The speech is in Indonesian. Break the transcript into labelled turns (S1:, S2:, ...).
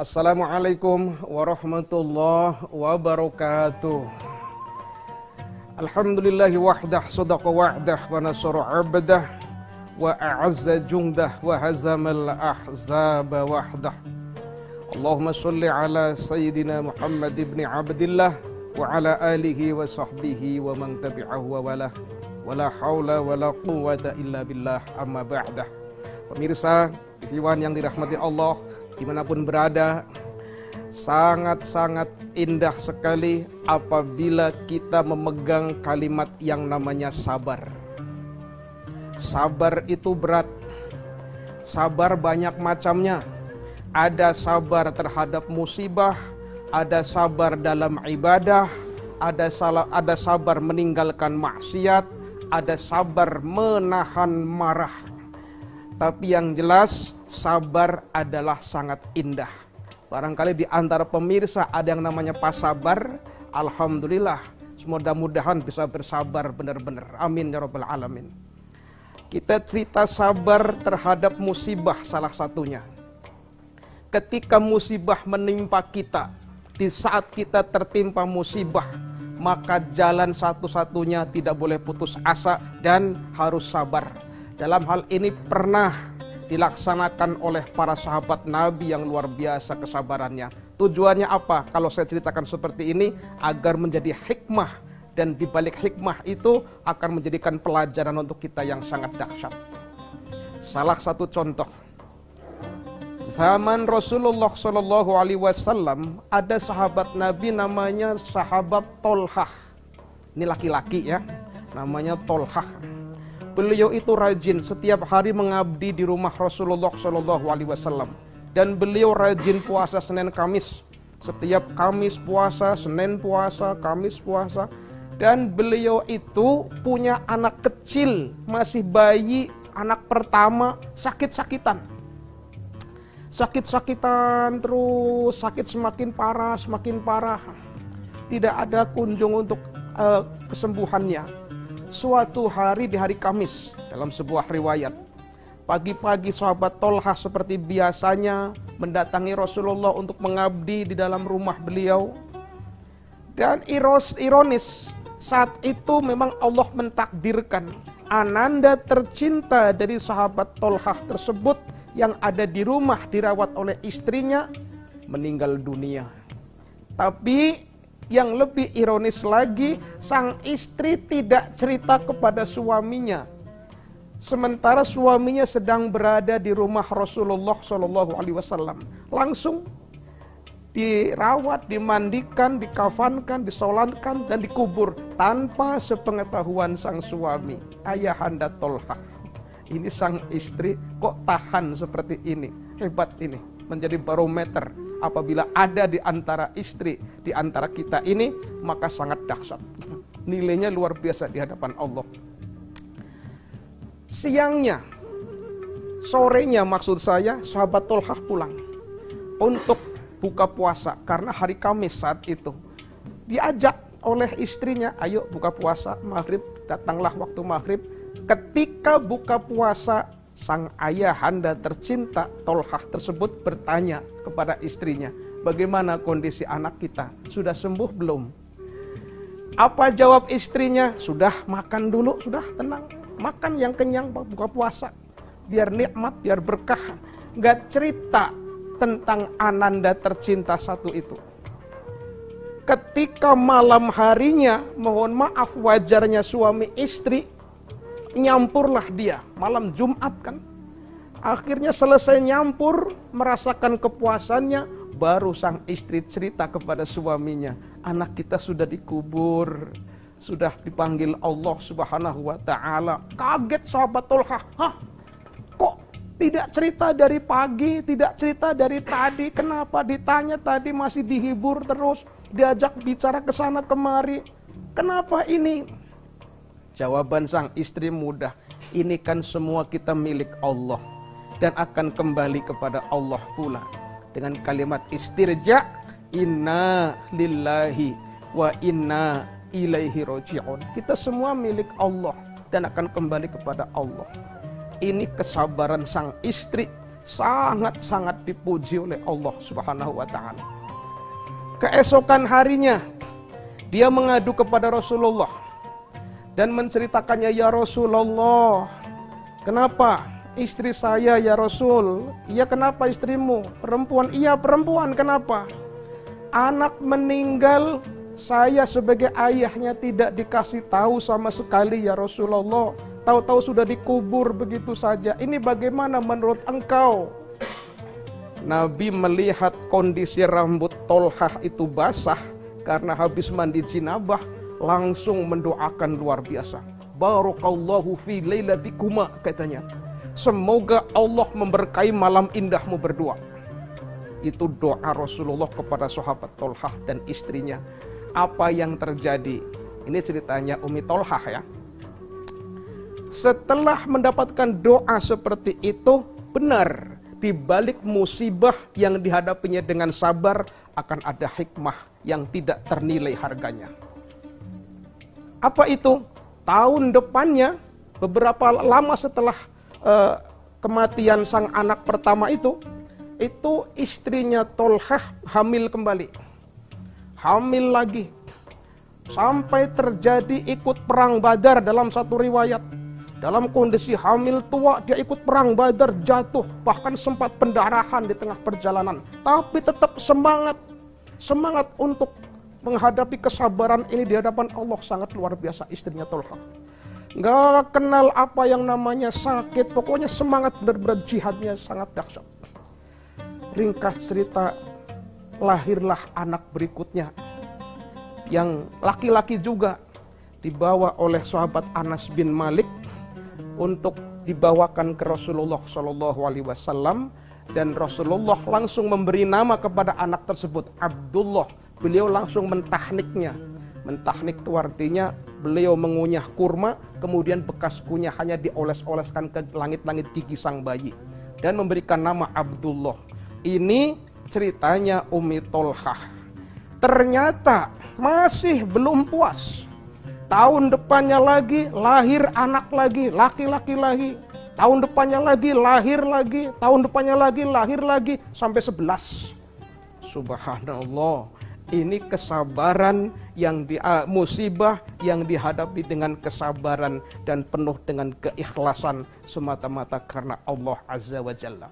S1: Assalamualaikum warahmatullahi wabarakatuh. Alhamdulillahi wahdah sadaqa wa'dah wa nasara 'abdah wa a'azza jundah wa hazamal ahzaba wahdah. Allahumma sholli ala sayyidina Muhammad ibn Abdillah wa ala alihi wa sahbihi wa man tabi'ahu wa walah. Wala haula wala quwwata illa billah, amma ba'dah. Pemirsa Ikhwan yang dirahmati Allah dimanapun berada, sangat-sangat indah sekali apabila kita memegang kalimat yang namanya sabar. Sabar itu berat. Sabar banyak macamnya. Ada sabar terhadap musibah, ada sabar dalam ibadah, ada sabar meninggalkan maksiat, ada sabar menahan marah. Tapi yang jelas, sabar adalah sangat indah. Barangkali di antara pemirsa ada yang namanya pas sabar. Alhamdulillah, mudah-mudahan bisa bersabar benar-benar. Amin ya rabbal alamin. Kita cerita sabar terhadap musibah salah satunya. Ketika musibah menimpa kita, di saat kita tertimpa musibah, maka jalan satu-satunya tidak boleh putus asa dan harus sabar. Dalam hal ini pernah dilaksanakan oleh para sahabat Nabi yang luar biasa kesabarannya. Tujuannya apa? Kalau saya ceritakan seperti ini, agar menjadi hikmah, dan di balik hikmah itu akan menjadikan pelajaran untuk kita yang sangat dahsyat. Salah satu contoh, zaman Rasulullah SAW ada sahabat Nabi namanya sahabat Tolhah. Ini laki-laki ya, namanya Tolhah. Beliau itu rajin setiap hari mengabdi di rumah Rasulullah SAW, dan beliau rajin puasa Senin Kamis. Setiap Kamis puasa, Senin puasa, Kamis puasa. Dan beliau itu punya anak kecil, masih bayi, anak pertama, sakit-sakitan. Sakit-sakitan terus, sakit semakin parah. Tidak ada kunjung untuk kesembuhannya. Suatu hari di hari Kamis, dalam sebuah riwayat, pagi-pagi sahabat Tolhah seperti biasanya mendatangi Rasulullah untuk mengabdi di dalam rumah beliau. Dan ironis, saat itu memang Allah mentakdirkan ananda tercinta dari sahabat Tolhah tersebut yang ada di rumah dirawat oleh istrinya meninggal dunia. Tapi yang lebih ironis lagi, sang istri tidak cerita kepada suaminya. Sementara suaminya sedang berada di rumah Rasulullah SAW. Langsung dirawat, dimandikan, dikafankan, disolatkan, dan dikubur tanpa sepengetahuan sang suami, Ayahanda Tolhah. Ini sang istri kok tahan seperti ini. Hebat ini, menjadi barometer. Apabila ada di antara istri, di antara kita ini, maka sangat dahsyat. Nilainya luar biasa di hadapan Allah. Siangnya, sorenya maksud saya, sahabat Tolhah pulang untuk buka puasa. Karena hari Kamis saat itu. Diajak oleh istrinya, ayo buka puasa, maghrib, datanglah waktu maghrib. Ketika buka puasa, sang ayahanda tercinta Tolhah tersebut bertanya kepada istrinya, bagaimana kondisi anak kita? Sudah sembuh belum? Apa jawab istrinya? Sudah, makan dulu, sudah tenang. Makan yang kenyang, buka puasa. Biar nikmat, biar berkah. Gak cerita tentang ananda tercinta satu itu. Ketika malam harinya, mohon maaf, wajarnya suami istri, nyampurlah dia, malam Jumat kan. Akhirnya selesai nyampur, merasakan kepuasannya, baru sang istri cerita kepada suaminya, anak kita sudah dikubur, sudah dipanggil Allah Subhanahu wa ta'ala. Kaget sahabat Tolhah, hah? Kok tidak cerita dari pagi, tidak cerita dari tadi? Kenapa ditanya tadi masih dihibur terus, diajak bicara ke sana kemari? Kenapa ini? Jawaban sang istri mudah, ini kan semua kita milik Allah dan akan kembali kepada Allah pula. Dengan kalimat istirja, inna lillahi wa inna ilaihi roji'un. Kita semua milik Allah dan akan kembali kepada Allah. Ini kesabaran sang istri sangat-sangat dipuji oleh Allah Subhanahu wa taala. Keesokan harinya dia mengadu kepada Rasulullah dan menceritakannya, "Ya Rasulullah, kenapa istri saya ya Rasul?" "Iya, kenapa istrimu?" "Perempuan." "Iya, perempuan, kenapa?" "Anak meninggal, saya sebagai ayahnya tidak dikasih tahu sama sekali ya Rasulullah. Tahu-tahu sudah dikubur begitu saja. Ini bagaimana menurut engkau?" Nabi melihat kondisi rambut Tolhah itu basah karena habis mandi jinabah, langsung mendoakan luar biasa. "Barakallahu fi lailatikuma," katanya. "Semoga Allah memberkahi malam indahmu berdua." Itu doa Rasulullah kepada sahabat Tolhah dan istrinya. Apa yang terjadi? Ini ceritanya Umi Tolhah ya. Setelah mendapatkan doa seperti itu, benar di balik musibah yang dihadapinya dengan sabar akan ada hikmah yang tidak ternilai harganya. Apa itu? Tahun depannya, beberapa lama setelah kematian sang anak pertama itu istrinya Tolhah hamil kembali. Hamil lagi. Sampai terjadi ikut perang Badar dalam satu riwayat. Dalam kondisi hamil tua, dia ikut perang Badar, jatuh, bahkan sempat pendarahan di tengah perjalanan. Tapi tetap semangat. Semangat untuk menghadapi kesabaran ini di hadapan Allah sangat luar biasa istrinya Tolhah. Gak kenal apa yang namanya sakit, pokoknya semangat benar-benar jihadnya sangat dahsyat. Ringkas cerita, lahirlah anak berikutnya yang laki-laki juga, dibawa oleh sahabat Anas bin Malik untuk dibawakan ke Rasulullah SAW, dan Rasulullah langsung memberi nama kepada anak tersebut Abdullah. Beliau langsung mentahniknya. Mentahnik itu artinya beliau mengunyah kurma, kemudian bekas kunyahannya dioles-oleskan ke langit-langit gigi sang bayi dan memberikan nama Abdullah. Ini ceritanya Umi Tolhah. Ternyata masih belum puas. Tahun depannya lagi lahir anak lagi, laki-laki lagi. Tahun depannya lagi lahir lagi, tahun depannya lagi lahir lagi, sampai 11. Subhanallah. Ini kesabaran yang musibah yang dihadapi dengan kesabaran dan penuh dengan keikhlasan semata-mata karena Allah Azza wa Jalla.